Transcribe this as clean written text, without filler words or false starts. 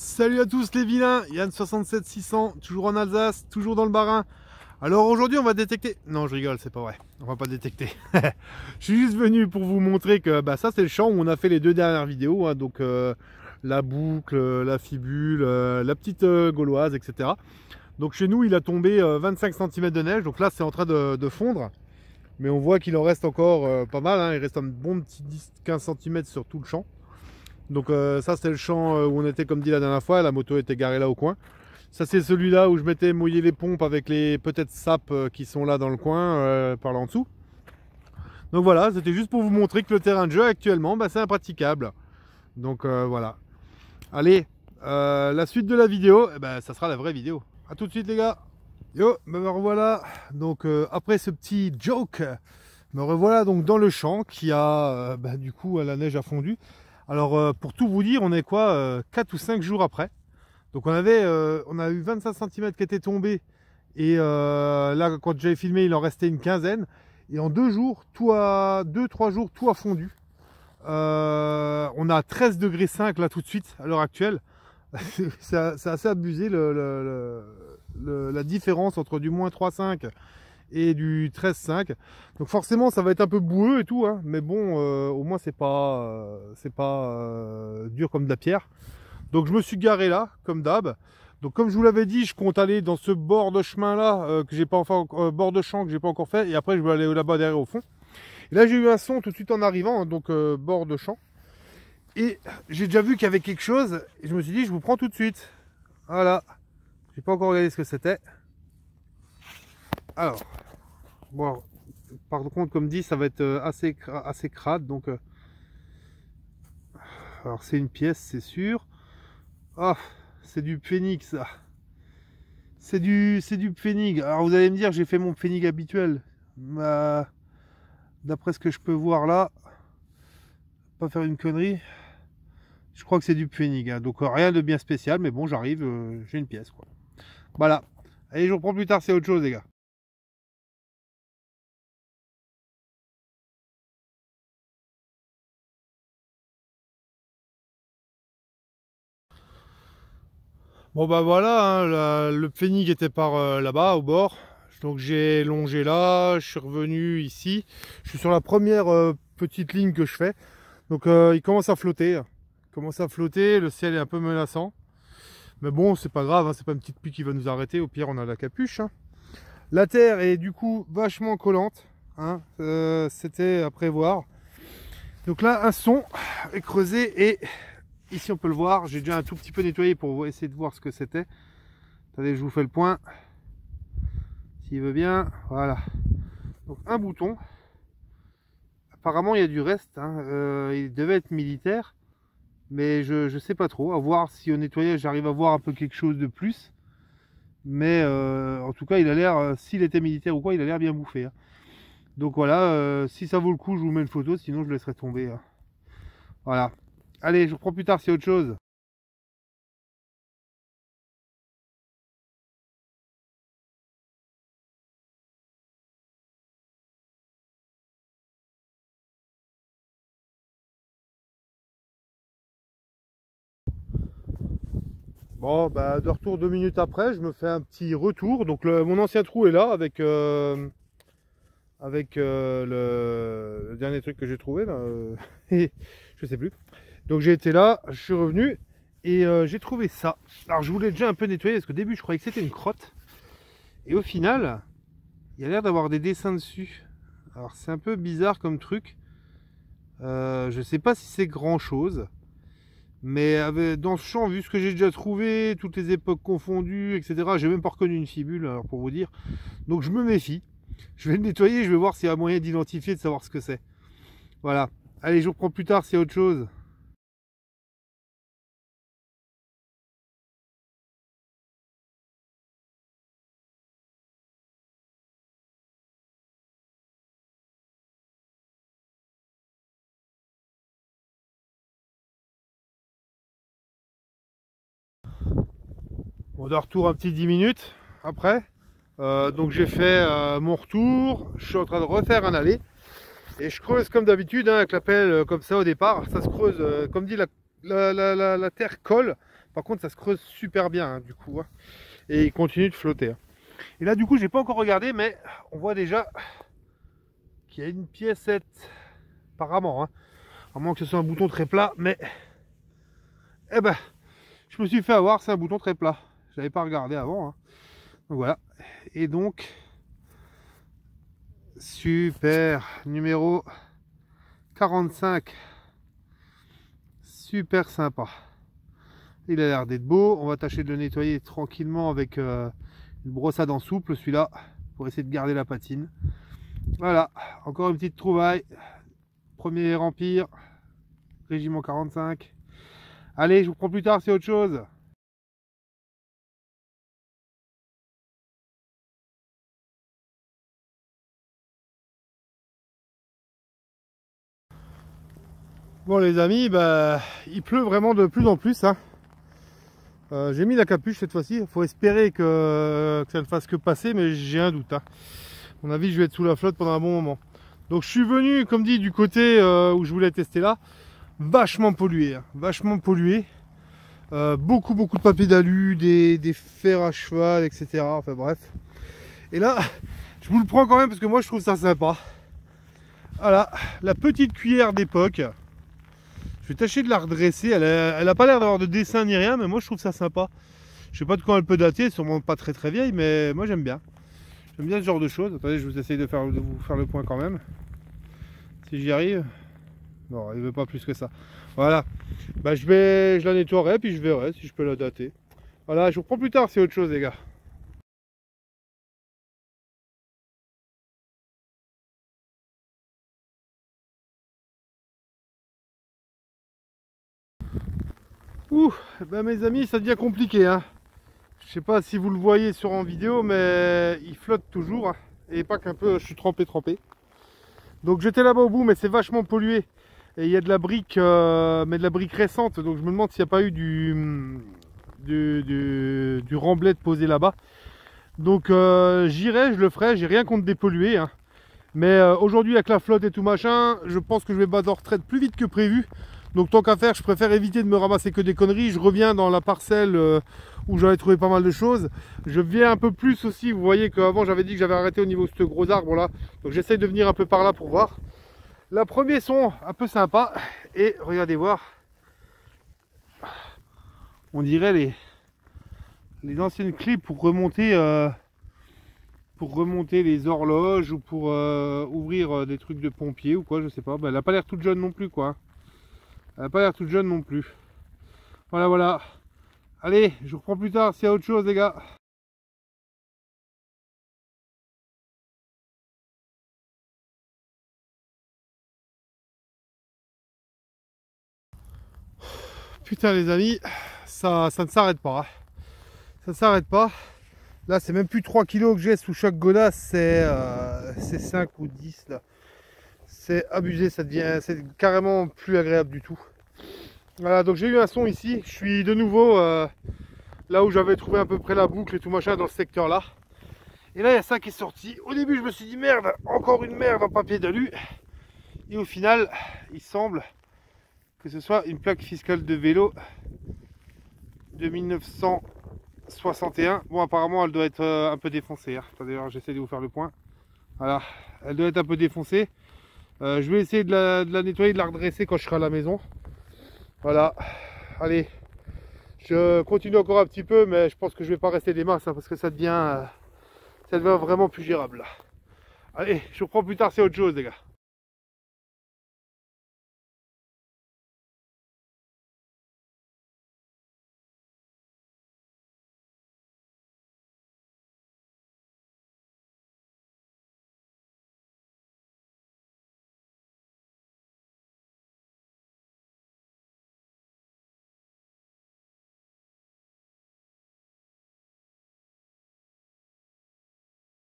Salut à tous les vilains, Yann 67600, toujours en Alsace, toujours dans le Bas-Rhin. Alors aujourd'hui on va détecter... Non je rigole, c'est pas vrai, on va pas détecter. Je suis juste venu pour vous montrer que ça c'est le champ où on a fait les deux dernières vidéos, hein, donc la boucle, la fibule, la petite gauloise, etc. Donc chez nous il a tombé 25 cm de neige, donc là c'est en train de fondre. Mais on voit qu'il en reste encore pas mal, hein, il reste un bon petit 10-15 cm sur tout le champ. Donc ça c'est le champ où on était comme dit la dernière fois, la moto était garée là au coin. Ça c'est celui-là où je m'étais mouillé les pompes avec les peut-être sapes qui sont là dans le coin, par là en dessous. Donc voilà, c'était juste pour vous montrer que le terrain de jeu actuellement c'est impraticable. Donc voilà. Allez, la suite de la vidéo, ça sera la vraie vidéo. A tout de suite les gars. Yo, me revoilà. Donc après ce petit joke, me revoilà donc dans le champ qui a du coup la neige a fondu. Alors pour tout vous dire, on est quoi 4 ou 5 jours après. Donc on a eu 25 cm qui étaient tombés. Et là quand j'avais filmé, il en restait une quinzaine. Et en 2 jours, 2-3 jours, tout a fondu. On a 13,5 degrés là tout de suite à l'heure actuelle. C'est assez abusé la différence entre du moins 3,5 et du 13,5. Donc forcément ça va être un peu boueux et tout, hein, mais bon au moins c'est pas dur comme de la pierre. Donc je me suis garé là comme d'hab. Donc comme je vous l'avais dit, je compte aller dans ce bord de chemin là que j'ai pas bord de champ que j'ai pas encore fait, et après je vais aller là-bas derrière au fond. Et là j'ai eu un son tout de suite en arrivant, hein, donc bord de champ, et j'ai déjà vu qu'il y avait quelque chose et je me suis dit je vous prends tout de suite. Voilà, j'ai pas encore regardé ce que c'était. Alors bon, par contre comme dit ça va être assez crade, donc alors c'est une pièce c'est sûr. Ah, c'est du pfennig ça, c'est du pfennig. Alors vous allez me dire j'ai fait mon pfennig habituel, d'après ce que je peux voir là, pas faire une connerie, je crois que c'est du pfennig, hein. Donc rien de bien spécial, mais bon j'arrive, j'ai une pièce quoi. Voilà, allez je reprends plus tard, c'est autre chose les gars. Bon voilà, hein, le pfennig était par là-bas au bord, donc j'ai longé là, je suis revenu ici, je suis sur la première petite ligne que je fais, donc il commence à flotter, le ciel est un peu menaçant, mais bon c'est pas grave, hein, c'est pas une petite pluie qui va nous arrêter, au pire on a la capuche, hein. La terre est du coup vachement collante, hein, c'était à prévoir. Donc là un son est creusé et ici on peut le voir, j'ai déjà un tout petit peu nettoyé pour essayer de voir ce que c'était. Attendez, je vous fais le point, s'il veut bien. Voilà, donc un bouton. Apparemment il y a du reste, hein. Il devait être militaire, mais je sais pas trop, à voir si au nettoyage j'arrive à voir un peu quelque chose de plus. Mais en tout cas il a l'air, s'il était militaire ou quoi, il a l'air bien bouffé, hein. Donc voilà, si ça vaut le coup je vous mets une photo, sinon je laisserai tomber, hein. Voilà, allez je reprends plus tard, c'est autre chose. Bon de retour 2 minutes après, je me fais un petit retour. Donc mon ancien trou est là avec le dernier truc que j'ai trouvé là, je sais plus. Donc j'ai été là, je suis revenu et j'ai trouvé ça. Alors je voulais déjà un peu nettoyer parce qu'au début je croyais que c'était une crotte, et au final il y a l'air d'avoir des dessins dessus. Alors c'est un peu bizarre comme truc, je sais pas si c'est grand chose, mais dans ce champ, vu ce que j'ai déjà trouvé, toutes les époques confondues, etc., j'ai même pas reconnu une fibule, alors pour vous dire. Donc je me méfie. Je vais le nettoyer, je vais voir s'il y a moyen d'identifier, de savoir ce que c'est. Voilà. Allez, je vous reprends plus tard, c'est autre chose. Bon, de retour un petit 10 minutes après. Donc j'ai fait mon retour, je suis en train de refaire un aller. Et je creuse comme d'habitude, hein, avec la pelle comme ça au départ. Ça se creuse, comme dit, la terre colle. Par contre, ça se creuse super bien, hein, du coup. Hein. Et il continue de flotter. Hein. Et là, du coup, j'ai pas encore regardé, mais on voit déjà qu'il y a une piécette, apparemment. Hein. À moins que ce soit un bouton très plat, mais... Eh ben, je me suis fait avoir, c'est un bouton très plat. Je n'avais pas regardé avant. Hein. Donc voilà. Et donc... Super, numéro 45. Super sympa. Il a l'air d'être beau. On va tâcher de le nettoyer tranquillement avec une brosse à dents souple, celui-là, pour essayer de garder la patine. Voilà, encore une petite trouvaille. Premier Empire, régiment 45. Allez, je vous prends plus tard, c'est autre chose. Bon les amis, bah, il pleut vraiment de plus en plus. Hein. J'ai mis la capuche cette fois-ci. Il faut espérer que ça ne fasse que passer, mais j'ai un doute. Hein. À mon avis, je vais être sous la flotte pendant un bon moment. Donc je suis venu, comme dit, du côté où je voulais tester là. Vachement pollué. Hein. Vachement pollué. Beaucoup de papier d'alu, des fers à cheval, etc. Enfin bref. Et là, je vous le prends quand même parce que moi je trouve ça sympa. Voilà, la petite cuillère d'époque. Je vais tâcher de la redresser. Elle a pas l'air d'avoir de dessin ni rien, mais moi je trouve ça sympa. Je sais pas de quand elle peut dater, sûrement pas très vieille, mais moi j'aime bien. J'aime bien ce genre de choses. Attendez, je vous essaye de vous faire le point quand même. Si j'y arrive. Non, il veut pas plus que ça. Voilà. Bah, je la nettoierai, puis je verrai si je peux la dater. Voilà, je vous reprends plus tard, c'est autre chose, les gars. Ouh, ben mes amis, ça devient compliqué. Hein. Je sais pas si vous le voyez sur en vidéo, mais il flotte toujours. Hein. Et pas qu'un peu, je suis trempé. Donc j'étais là-bas au bout, mais c'est vachement pollué. Et il y a de la brique, mais de la brique récente. Donc je me demande s'il n'y a pas eu du remblai de posé là-bas. Donc j'irai, je le ferai. J'ai rien contre dépolluer. Hein. Mais aujourd'hui, avec la flotte et tout machin, je pense que je vais battre en retraite plus vite que prévu. Donc tant qu'à faire, je préfère éviter de me ramasser que des conneries. Je reviens dans la parcelle où j'avais trouvé pas mal de choses. Je viens un peu plus aussi. Vous voyez qu'avant j'avais dit que j'avais arrêté au niveau de ce gros arbre là. Donc j'essaye de venir un peu par là pour voir. Là, premier son un peu sympa. Et regardez voir. On dirait les anciennes clés pour remonter les horloges ou pour ouvrir des trucs de pompiers ou quoi, je sais pas. Ben, elle a pas l'air toute jeune non plus quoi. Elle n'a pas l'air toute jeune non plus. Voilà. Allez, je vous reprends plus tard s'il y a autre chose les gars. Putain les amis, ça ne s'arrête pas. Hein. Ça ne s'arrête pas. Là c'est même plus 3 kilos que j'ai sous chaque godasse, c'est 5 ou 10 là. C'est abusé, c'est carrément plus agréable du tout. Voilà, donc j'ai eu un son ici. Je suis de nouveau là où j'avais trouvé à peu près la boucle et tout machin dans ce secteur là. Et là il y a ça qui est sorti. Au début je me suis dit merde, encore une merde en papier d'alu. Et au final il semble que ce soit une plaque fiscale de vélo de 1961. Bon apparemment elle doit être un peu défoncée. Hein. D'ailleurs j'essaie de vous faire le point. Voilà, elle doit être un peu défoncée. Je vais essayer de la nettoyer, de la redresser quand je serai à la maison. Voilà, allez, je continue encore un petit peu, mais je pense que je vais pas rester des masses hein, parce que ça devient vraiment plus gérable là. Allez, je vous reprends plus tard, c'est autre chose les gars.